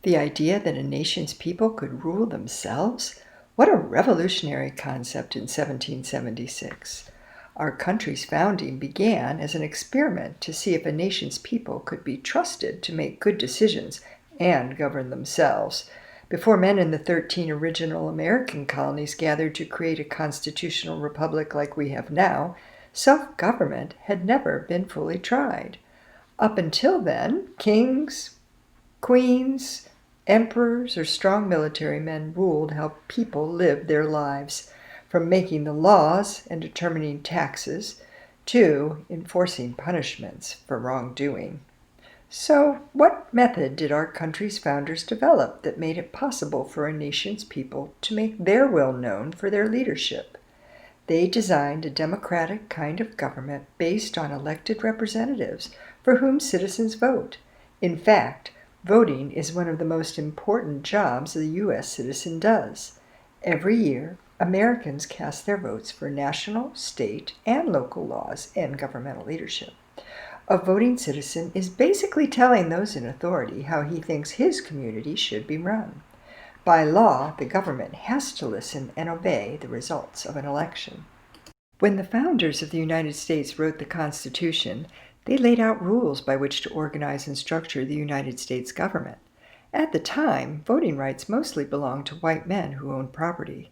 The idea that a nation's people could rule themselves? What a revolutionary concept in 1776. Our country's founding began as an experiment to see if a nation's people could be trusted to make good decisions and govern themselves. Before men in the 13 original American colonies gathered to create a constitutional republic like we have now, self-government had never been fully tried. Up until then, kings, queens, emperors, or strong military men ruled how people lived their lives, from making the laws and determining taxes to enforcing punishments for wrongdoing. So, what method did our country's founders develop that made it possible for a nation's people to make their will known for their leadership? They designed a democratic kind of government based on elected representatives for whom citizens vote. In fact, voting is one of the most important jobs a U.S. citizen does. Every year, Americans cast their votes for national, state, and local laws and governmental leadership. A voting citizen is basically telling those in authority how he thinks his community should be run. By law, the government has to listen and obey the results of an election. When the founders of the United States wrote the Constitution, they laid out rules by which to organize and structure the United States government. At the time, voting rights mostly belonged to white men who owned property.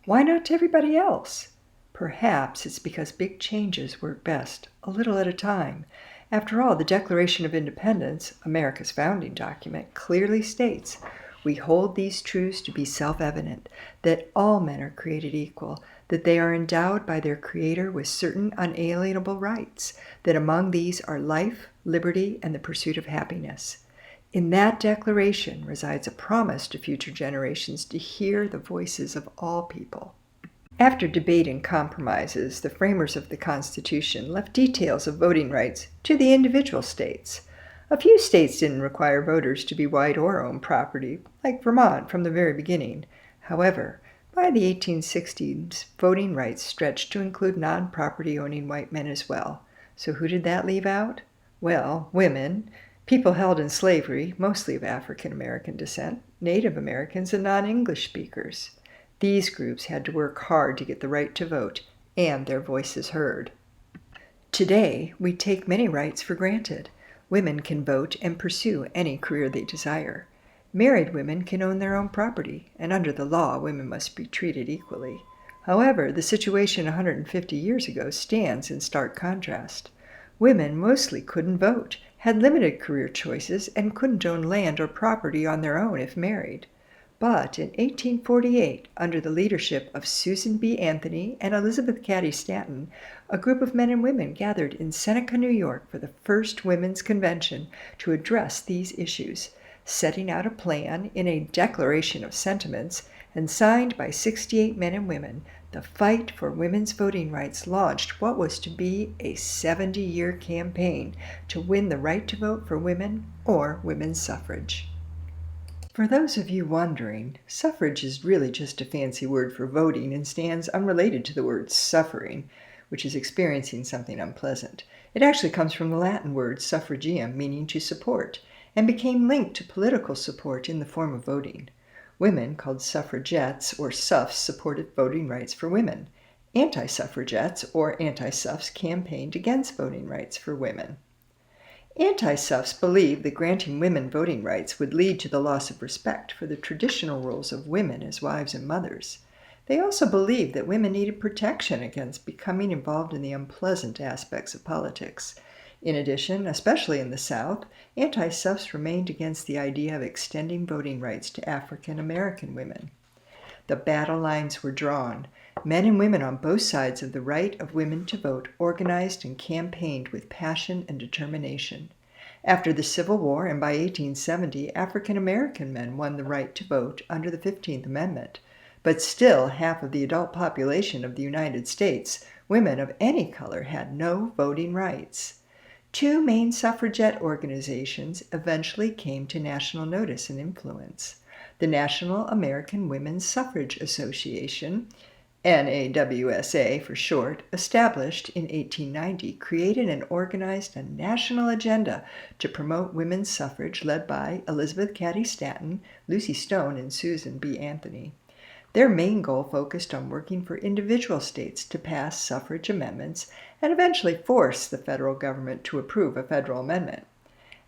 Why not to everybody else? Perhaps it's because big changes work best, a little at a time. After all, the Declaration of Independence, America's founding document, clearly states, "We hold these truths to be self-evident, that all men are created equal, that they are endowed by their Creator with certain unalienable rights, that among these are life, liberty, and the pursuit of happiness." In that declaration resides a promise to future generations to hear the voices of all people. After debate and compromises, the framers of the Constitution left details of voting rights to the individual states. A few states didn't require voters to be white or own property, like Vermont from the very beginning. However, by the 1860s, voting rights stretched to include non-property owning white men as well. So who did that leave out? Well, women, people held in slavery, mostly of African American descent, Native Americans, and non-English speakers. These groups had to work hard to get the right to vote and their voices heard. Today, we take many rights for granted. Women can vote and pursue any career they desire. Married women can own their own property, and under the law, women must be treated equally. However, the situation 150 years ago stands in stark contrast. Women mostly couldn't vote, had limited career choices, and couldn't own land or property on their own if married. But in 1848, under the leadership of Susan B. Anthony and Elizabeth Cady Stanton, a group of men and women gathered in Seneca, New York for the first women's convention to address these issues, setting out a plan in a declaration of sentiments and signed by 68 men and women. The fight for women's voting rights launched what was to be a 70-year campaign to win the right to vote for women or women's suffrage. For those of you wondering, suffrage is really just a fancy word for voting and stands unrelated to the word suffering, which is experiencing something unpleasant. It actually comes from the Latin word suffragium, meaning to support, and became linked to political support in the form of voting. Women, called suffragettes or suffs, supported voting rights for women. Anti-suffragettes or anti-suffs campaigned against voting rights for women. Anti-suffs believed that granting women voting rights would lead to the loss of respect for the traditional roles of women as wives and mothers. They also believed that women needed protection against becoming involved in the unpleasant aspects of politics. In addition, especially in the South, anti-suffs remained against the idea of extending voting rights to African American women. The battle lines were drawn. Men and women on both sides of the right of women to vote organized and campaigned with passion and determination. After the Civil War and by 1870, African American men won the right to vote under the 15th Amendment. But still, half of the adult population of the United States, women of any color, had no voting rights. Two main suffragette organizations eventually came to national notice and influence. The National American Women's Suffrage Association, NAWSA for short, established in 1890, created and organized a national agenda to promote women's suffrage led by Elizabeth Cady Stanton, Lucy Stone, and Susan B. Anthony. Their main goal focused on working for individual states to pass suffrage amendments and eventually force the federal government to approve a federal amendment.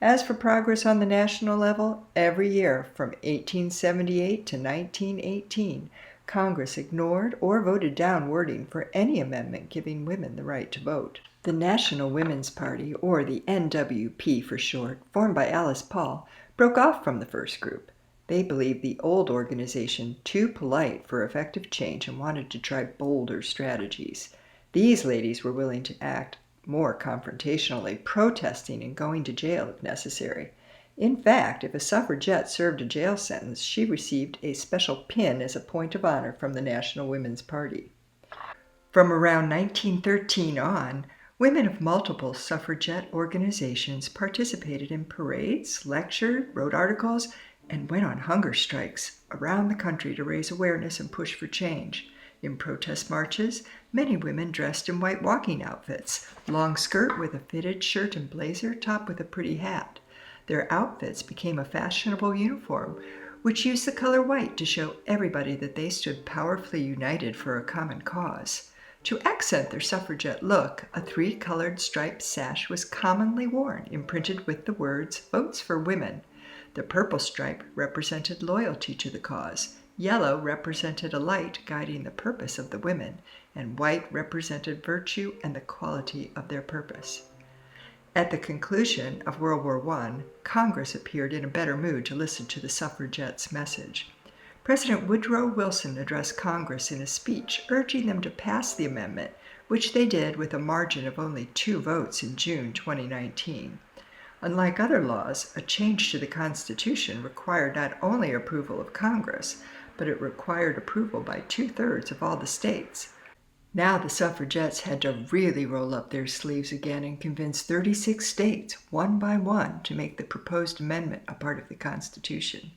As for progress on the national level, every year from 1878 to 1918, Congress ignored or voted down wording for any amendment giving women the right to vote. The National Women's Party, or the NWP for short, formed by Alice Paul, broke off from the first group. They believed the old organization too polite for effective change and wanted to try bolder strategies. These ladies were willing to act more confrontationally, protesting and going to jail if necessary. In fact, if a suffragette served a jail sentence, she received a special pin as a point of honor from the National Women's Party. From around 1913 on, women of multiple suffragette organizations participated in parades, lectured, wrote articles, and went on hunger strikes around the country to raise awareness and push for change. In protest marches, many women dressed in white walking outfits, long skirt with a fitted shirt and blazer topped with a pretty hat. Their outfits became a fashionable uniform, which used the color white to show everybody that they stood powerfully united for a common cause. To accent their suffragette look, a three-colored striped sash was commonly worn, imprinted with the words, "Votes for Women." The purple stripe represented loyalty to the cause. Yellow represented a light guiding the purpose of the women, and white represented virtue and the quality of their purpose. At the conclusion of World War I, Congress appeared in a better mood to listen to the suffragettes' message. President Woodrow Wilson addressed Congress in a speech urging them to pass the amendment, which they did with a margin of only 2 votes in June 2019. Unlike other laws, a change to the Constitution required not only approval of Congress, but it required approval by 2/3 of all the states. Now the suffragettes had to really roll up their sleeves again and convince 36 states, one by one, to make the proposed amendment a part of the Constitution.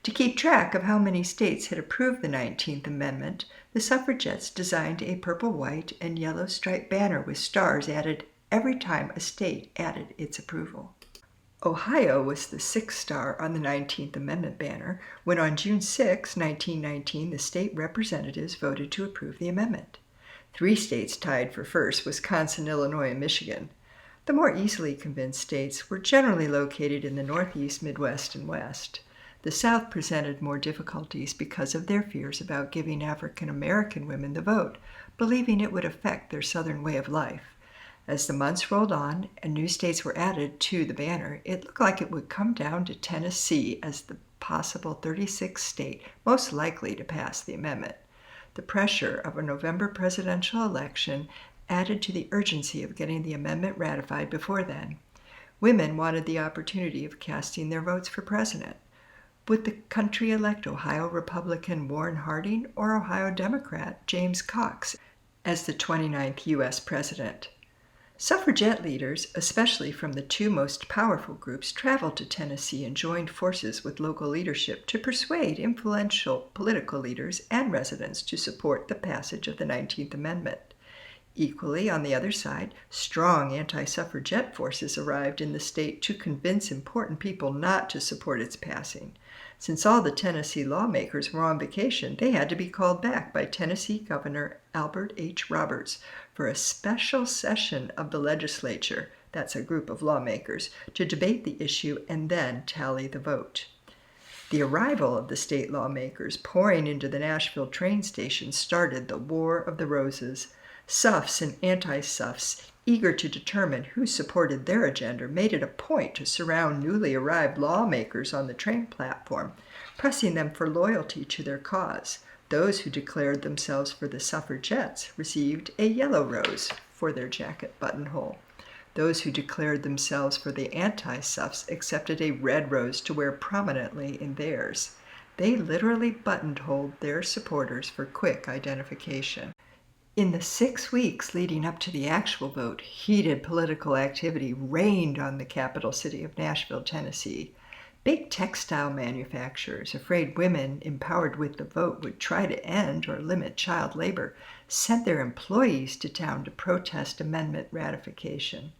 To keep track of how many states had approved the 19th Amendment, the suffragettes designed a purple, white, and yellow striped banner with stars added every time a state added its approval. Ohio was the 6th star on the 19th Amendment banner when on June 6, 1919, the state representatives voted to approve the amendment. 3 states tied for first: Wisconsin, Illinois, and Michigan. The more easily convinced states were generally located in the Northeast, Midwest, and West. The South presented more difficulties because of their fears about giving African American women the vote, believing it would affect their Southern way of life. As the months rolled on and new states were added to the banner, it looked like it would come down to Tennessee as the possible 36th state most likely to pass the amendment. The pressure of a November presidential election added to the urgency of getting the amendment ratified before then. Women wanted the opportunity of casting their votes for president. Would the country elect Ohio Republican Warren Harding or Ohio Democrat James Cox as the 29th U.S. president? Suffragette leaders, especially from the 2 most powerful groups, traveled to Tennessee and joined forces with local leadership to persuade influential political leaders and residents to support the passage of the 19th Amendment. Equally, on the other side, strong anti-suffragette forces arrived in the state to convince important people not to support its passing. Since all the Tennessee lawmakers were on vacation, they had to be called back by Tennessee Governor Albert H. Roberts for a special session of the legislature, that's a group of lawmakers, to debate the issue and then tally the vote. The arrival of the state lawmakers pouring into the Nashville train station started the War of the Roses. Suffs and anti-suffs, eager to determine who supported their agenda, made it a point to surround newly arrived lawmakers on the train platform, pressing them for loyalty to their cause. Those who declared themselves for the suffragettes received a yellow rose for their jacket buttonhole. Those who declared themselves for the anti-suffs accepted a red rose to wear prominently in theirs. They literally buttonholed their supporters for quick identification. In the 6 weeks leading up to the actual vote, heated political activity reigned on the capital city of Nashville, Tennessee. Big textile manufacturers, afraid women empowered with the vote would try to end or limit child labor, sent their employees to town to protest amendment ratification.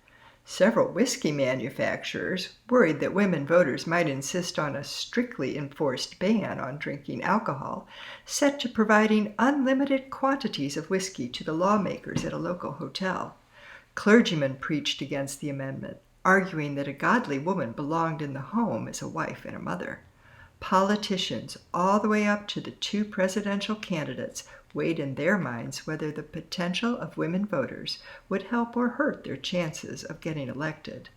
Several whiskey manufacturers, worried that women voters might insist on a strictly enforced ban on drinking alcohol, set to providing unlimited quantities of whiskey to the lawmakers at a local hotel. Clergymen preached against the amendment, arguing that a godly woman belonged in the home as a wife and a mother. Politicians, all the way up to the two presidential candidates, weighed in their minds whether the potential of women voters would help or hurt their chances of getting elected.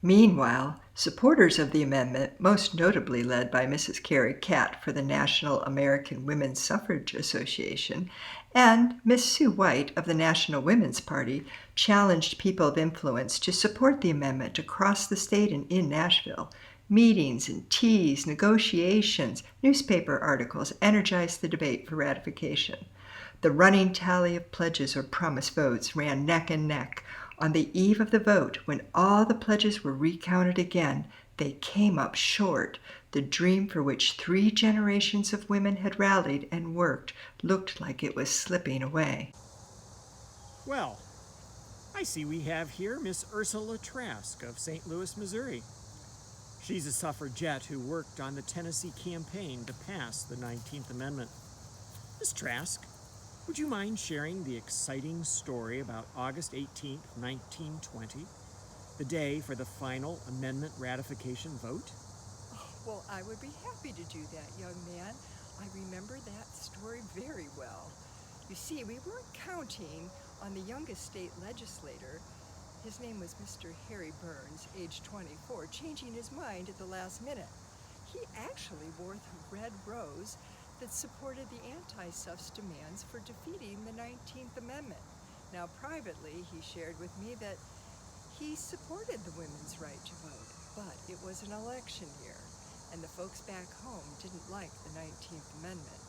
Meanwhile, supporters of the amendment, most notably led by Mrs. Carrie Catt for the National American Women's Suffrage Association, and Miss Sue White of the National Women's Party, challenged people of influence to support the amendment across the state and in Nashville. Meetings and teas, negotiations, newspaper articles energized the debate for ratification. The running tally of pledges or promise votes ran neck and neck. On the eve of the vote, when all the pledges were recounted again, they came up short. The dream for which 3 generations of women had rallied and worked looked like it was slipping away. Well, I see we have here Miss Ursula Trask of St. Louis, Missouri. She's a suffragette who worked on the Tennessee campaign to pass the 19th Amendment. Miss Trask, would you mind sharing the exciting story about August 18, 1920, the day for the final amendment ratification vote? Well, I would be happy to do that, young man. I remember that story very well. You see, we weren't counting on the youngest state legislator. His name was Mr. Harry Burns, age 24, changing his mind at the last minute. He actually wore the red rose that supported the anti-suffrage demands for defeating the 19th Amendment. Now, privately, he shared with me that he supported the women's right to vote, but it was an election year, and the folks back home didn't like the 19th Amendment.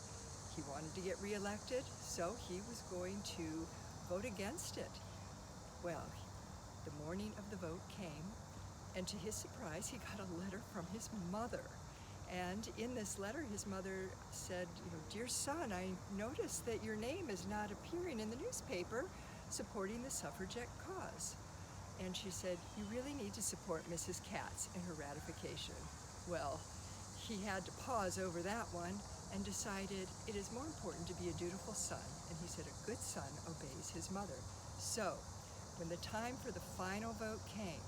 He wanted to get reelected, so he was going to vote against it. Well, the morning of the vote came, and to his surprise, he got a letter from his mother. And in this letter, his mother said, "Dear son, I noticed that your name is not appearing in the newspaper supporting the suffragette cause." And she said, "You really need to support Mrs. Katz in her ratification." Well, he had to pause over that one and decided it is more important to be a dutiful son. And he said a good son obeys his mother. So when the time for the final vote came,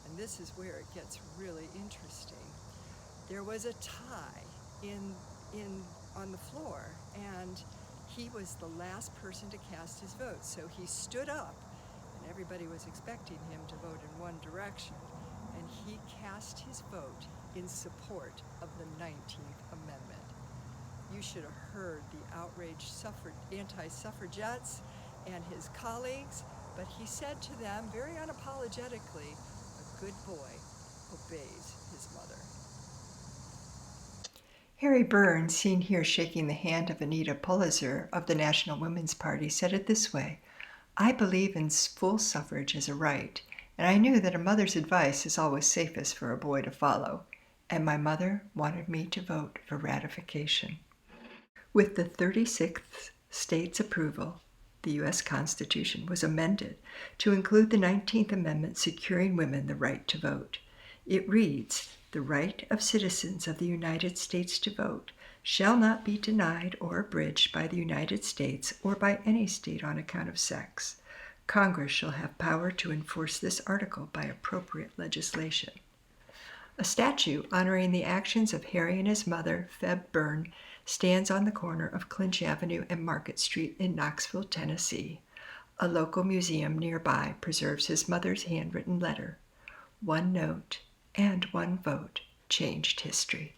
and this is where it gets really interesting, there was a tie on the floor, and he was the last person to cast his vote. So he stood up, and everybody was expecting him to vote in one direction, and he cast his vote in support of the 19th Amendment. You should have heard the outraged anti-suffragettes and his colleagues, but he said to them very unapologetically, "A good boy obeys his mother." Harry Burns, seen here shaking the hand of Anita Pulitzer of the National Women's Party, said it this way: "I believe in full suffrage as a right, and I knew that a mother's advice is always safest for a boy to follow, and my mother wanted me to vote for ratification." With the 36th state's approval, the U.S. Constitution was amended to include the 19th Amendment securing women the right to vote. It reads, "The right of citizens of the United States to vote shall not be denied or abridged by the United States or by any state on account of sex. Congress shall have power to enforce this article by appropriate legislation." A statue honoring the actions of Harry and his mother, Feb Byrne, stands on the corner of Clinch Avenue and Market Street in Knoxville, Tennessee. A local museum nearby preserves his mother's handwritten letter. One note and one vote changed history.